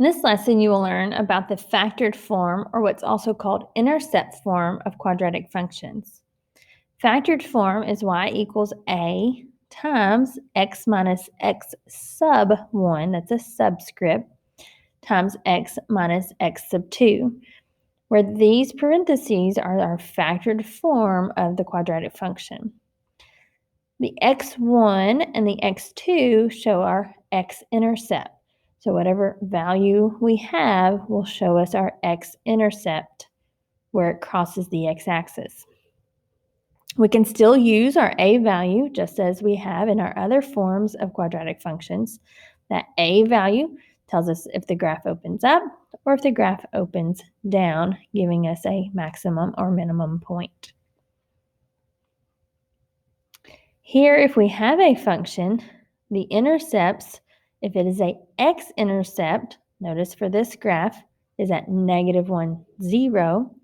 In this lesson, you will learn about the factored form, or what's also called intercept form, of quadratic functions. Factored form is y equals a times x minus x sub 1, that's a subscript, times x minus x sub 2, where these parentheses are our factored form of the quadratic function. The x1 and the x2 show our x-intercept. So whatever value we have will show us our x-intercept where it crosses the x-axis. We can still use our a value just as we have in our other forms of quadratic functions. That a value tells us if the graph opens up or if the graph opens down, giving us a maximum or minimum point. Here, if we have a function, the intercepts, if it is a x-intercept, notice for this graph, is at -1, 0.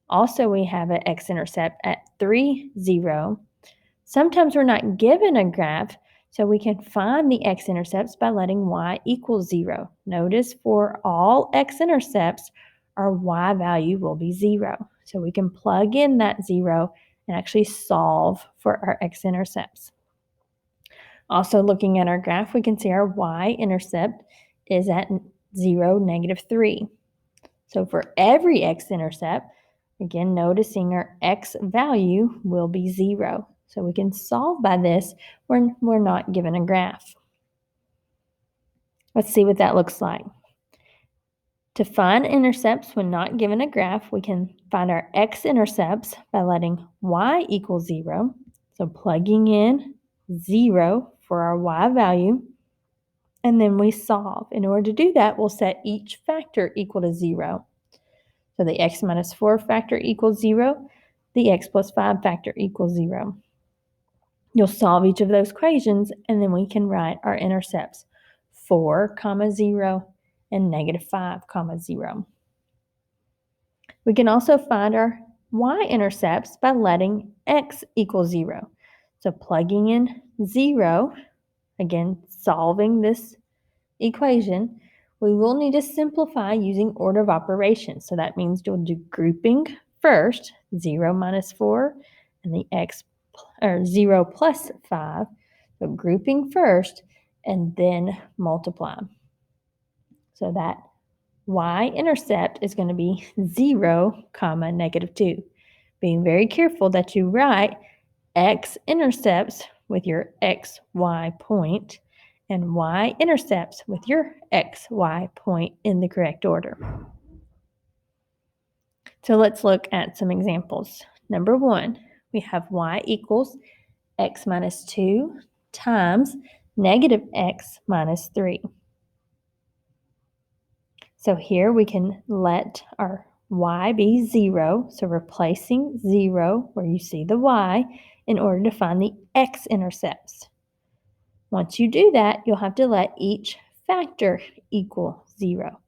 Also, we have an x-intercept at 3, 0. Sometimes we're not given a graph, so we can find the x-intercepts by letting y equal 0. Notice for all x-intercepts, our y value will be 0. So we can plug in that 0 and actually solve for our x-intercepts. Also, looking at our graph, we can see our y-intercept is at 0, -3. So for every x-intercept, again, noticing our x value will be 0. So we can solve by this when we're not given a graph. Let's see what that looks like. To find intercepts when not given a graph, we can find our x-intercepts by letting y equal 0. So plugging in 0 for our y value, and then we solve. In order to do that, we'll set each factor equal to 0. So the x minus 4 factor equals 0. The x plus 5 factor equals 0. You'll solve each of those equations, and then we can write our intercepts, 4, 0, and -5, 0. We can also find our y-intercepts by letting x equal 0. So plugging in 0, again, solving this equation, we will need to simplify using order of operations. So that means you'll do grouping first, 0 minus 4, and the x, or 0 plus 5. So grouping first, and then multiply. So that y-intercept is going to be 0, -2. Being very careful that you write x-intercepts with your xy point and y-intercepts with your xy point in the correct order. So let's look at some examples. Number 1, we have y equals x minus 2 times -x minus 3. So here we can let our y be 0, so replacing 0 where you see the y in order to find the x-intercepts. Once you do that, you'll have to let each factor equal 0.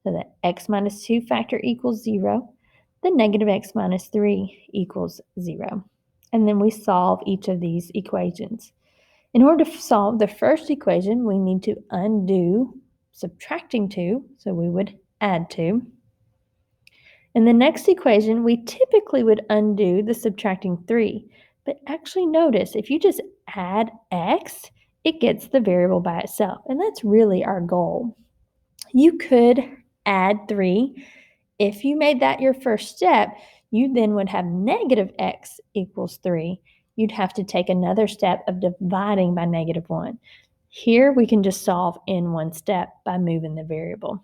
So the x minus 2 factor equals 0, the -x minus 3 equals 0. And then we solve each of these equations. In order to solve the first equation, we need to undo subtracting 2, so we would add 2. In the next equation, we typically would undo the subtracting 3, but actually notice if you just add x, it gets the variable by itself, and that's really our goal. You could add 3. If you made that your first step, you then would have -x equals 3. You'd have to take another step of dividing by -1. Here we can just solve in one step by moving the variable.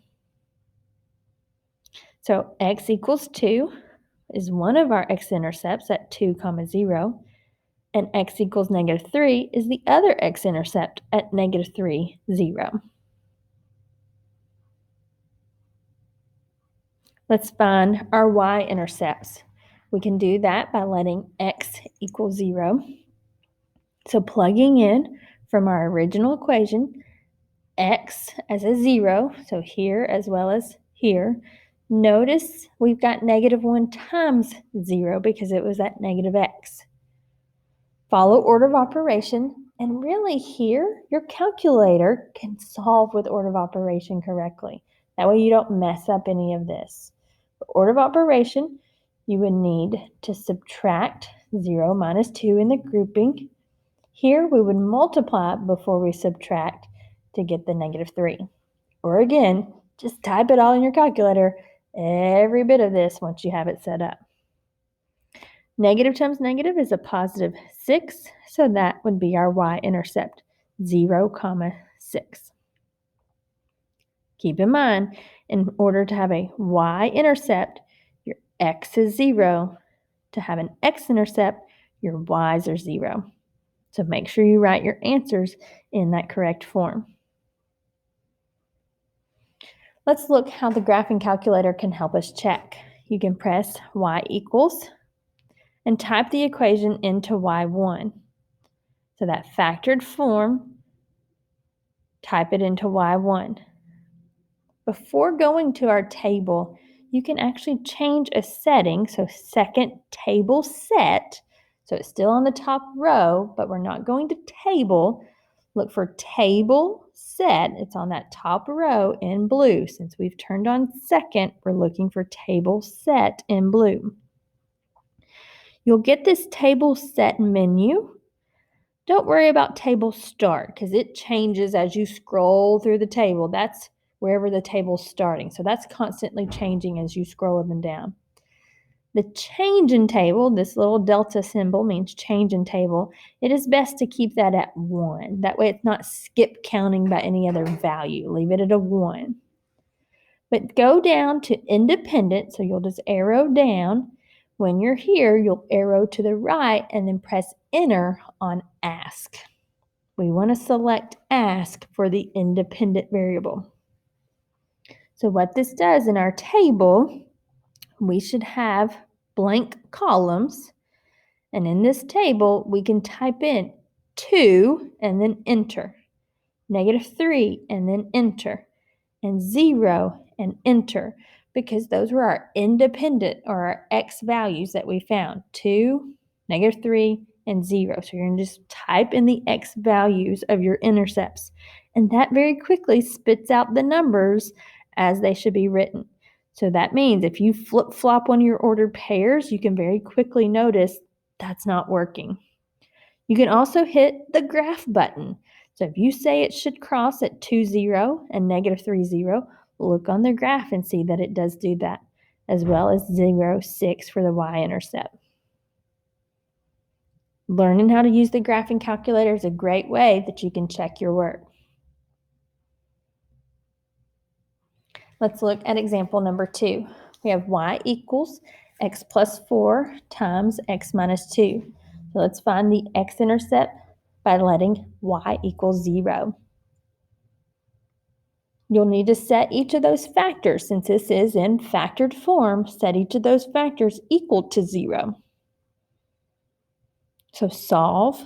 So x equals 2 is one of our x-intercepts at 2, 0, and x equals -3 is the other x-intercept at -3, 0. Let's find our y-intercepts. We can do that by letting x equal 0. So plugging in from our original equation, x as a 0, so here as well as here. Notice we've got -1 times 0 because it was at -x. Follow order of operation, and really here, your calculator can solve with order of operation correctly. That way you don't mess up any of this. For order of operation, you would need to subtract 0 minus 2 in the grouping. Here we would multiply before we subtract to get the -3. Or again, just type it all in your calculator, every bit of this once you have it set up. Negative times negative is a positive 6, so that would be our y-intercept, 0, 6. Keep in mind, in order to have a y-intercept, your x is 0. To have an x-intercept, your y's are 0. So make sure you write your answers in that correct form. Let's look how the graphing calculator can help us check. You can press y equals and type the equation into y1. So that factored form, type it into y1. Before going to our table, you can actually change a setting. So second table set, so it's still on the top row, but we're not going to table. Look for table set. It's on that top row in blue. Since we've turned on second, we're looking for table set in blue. You'll get this table set menu. Don't worry about table start because it changes as you scroll through the table. That's wherever the table's starting. So that's constantly changing as you scroll up and down. The change in table, this little delta symbol means change in table. It is best to keep that at 1. That way it's not skip counting by any other value. Leave it at a 1. But go down to independent, so you'll just arrow down. When you're here, you'll arrow to the right and then press enter on ask. We want to select ask for the independent variable. So what this does in our table, we should have blank columns. And in this table, we can type in 2 and then enter, -3 and then enter, and 0 and enter, because those were our independent or our x values that we found, 2, -3, and 0. So you're going to just type in the x values of your intercepts, and that very quickly spits out the numbers as they should be written. So that means if you flip-flop one of your ordered pairs, you can very quickly notice that's not working. You can also hit the graph button. So if you say it should cross at 2, 0 and -3, 0, look on the graph and see that it does do that, as well as 0, 6 for the y-intercept. Learning how to use the graphing calculator is a great way that you can check your work. Let's look at example number 2. We have y equals x plus 4 times x minus 2. So let's find the x-intercept by letting y equal 0. You'll need to set each of those factors. Since this is in factored form, set each of those factors equal to 0. So solve.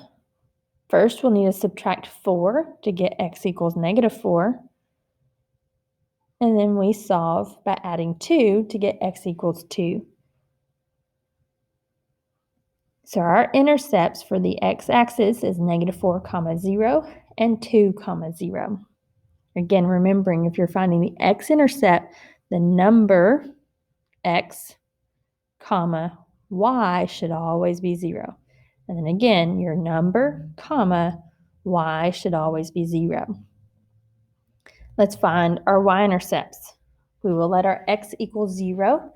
First, we'll need to subtract 4 to get x equals -4. And then we solve by adding 2 to get x equals 2. So our intercepts for the x-axis is -4, 0 and 2, 0. Again, remembering if you're finding the x-intercept, the number x, y should always be 0. And then again, your number, y should always be 0. Let's find our y-intercepts. We will let our x equal 0,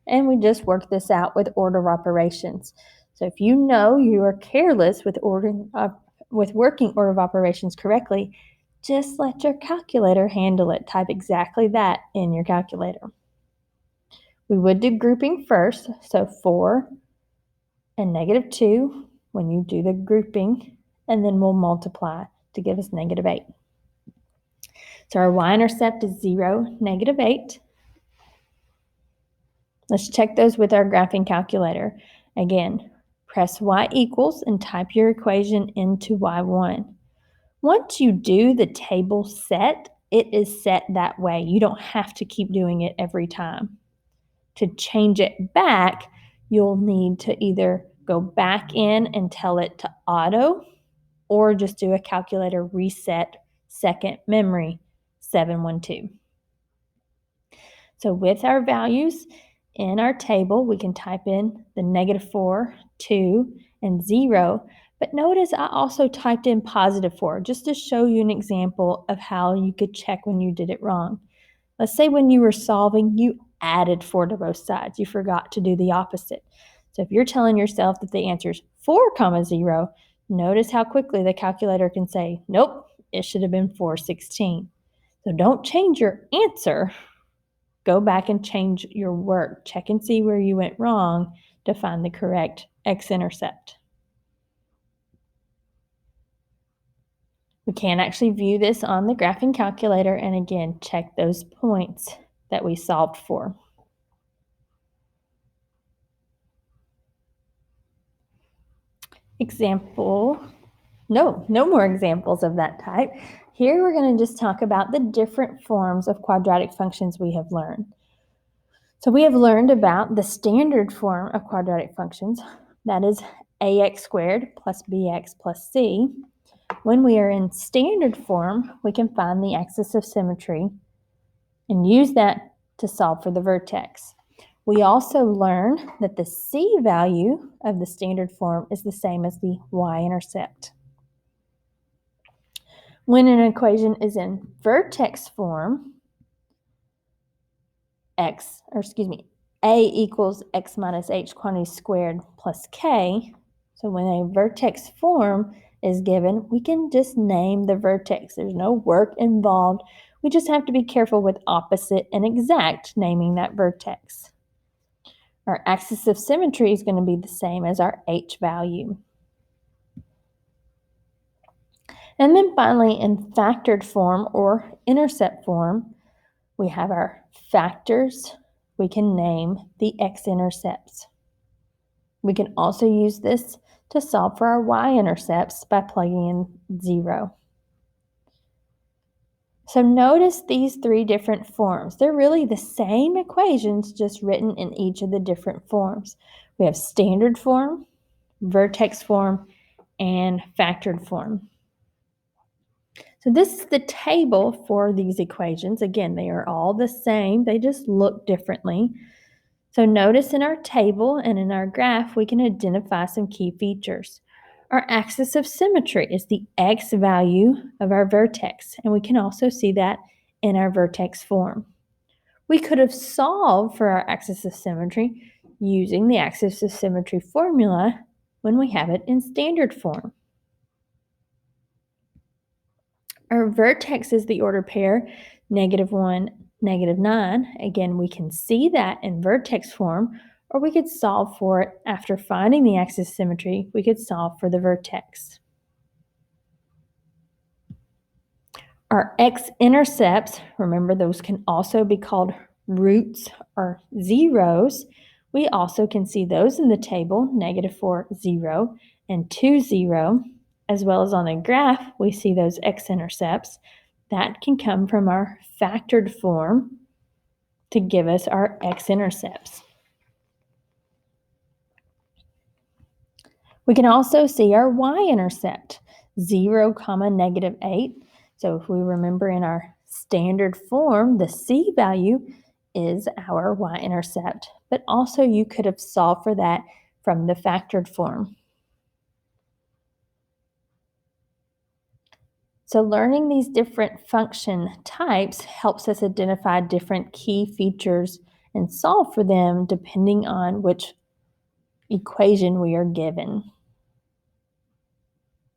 and we just work this out with order of operations. So if you know you are careless with working order of operations correctly, just let your calculator handle it. Type exactly that in your calculator. We would do grouping first, so 4 and -2 when you do the grouping, and then we'll multiply to give us -8. So our y-intercept is 0, -8. Let's check those with our graphing calculator. Again, press y equals and type your equation into y1. Once you do the table set, it is set that way. You don't have to keep doing it every time. To change it back, you'll need to either go back in and tell it to auto, or just do a calculator reset second memory 712. So with our values in our table, we can type in the -4, 2, and 0. But notice I also typed in +4 just to show you an example of how you could check when you did it wrong. Let's say when you were solving, you added 4 to both sides. You forgot to do the opposite. So if you're telling yourself that the answer is 4, 0, notice how quickly the calculator can say, nope, it should have been 416. So don't change your answer. Go back and change your work. Check and see where you went wrong to find the correct x-intercept. We can actually view this on the graphing calculator and again check those points that we solved for. No more examples of that type. Here we're going to just talk about the different forms of quadratic functions we have learned. So we have learned about the standard form of quadratic functions, that is ax squared plus bx plus c. When we are in standard form, we can find the axis of symmetry and use that to solve for the vertex. We also learn that the c value of the standard form is the same as the y-intercept. When an equation is in vertex form, a equals x minus h quantity squared plus k. So when a vertex form is given, we can just name the vertex. There's no work involved. We just have to be careful with opposite and exact naming that vertex. Our axis of symmetry is going to be the same as our h value. And then finally, in factored form or intercept form, we have our factors. We can name the x-intercepts. We can also use this to solve for our y-intercepts by plugging in 0. So notice these 3 different forms. They're really the same equations, just written in each of the different forms. We have standard form, vertex form, and factored form. So this is the table for these equations. Again, they are all the same. They just look differently. So notice in our table and in our graph, we can identify some key features. Our axis of symmetry is the x value of our vertex, and we can also see that in our vertex form. We could have solved for our axis of symmetry using the axis of symmetry formula when we have it in standard form. Our vertex is the order pair -1, -9. Again, we can see that in vertex form, or we could solve for it after finding the axis of symmetry. We could solve for the vertex. Our x-intercepts, remember those can also be called roots or zeros. We also can see those in the table, -4, 0, and 2, 0. As well as on the graph, we see those x-intercepts. That can come from our factored form to give us our x-intercepts. We can also see our y-intercept, 0, -8. So if we remember in our standard form, the c value is our y-intercept, but also you could have solved for that from the factored form. So learning these different function types helps us identify different key features and solve for them depending on which equation we are given.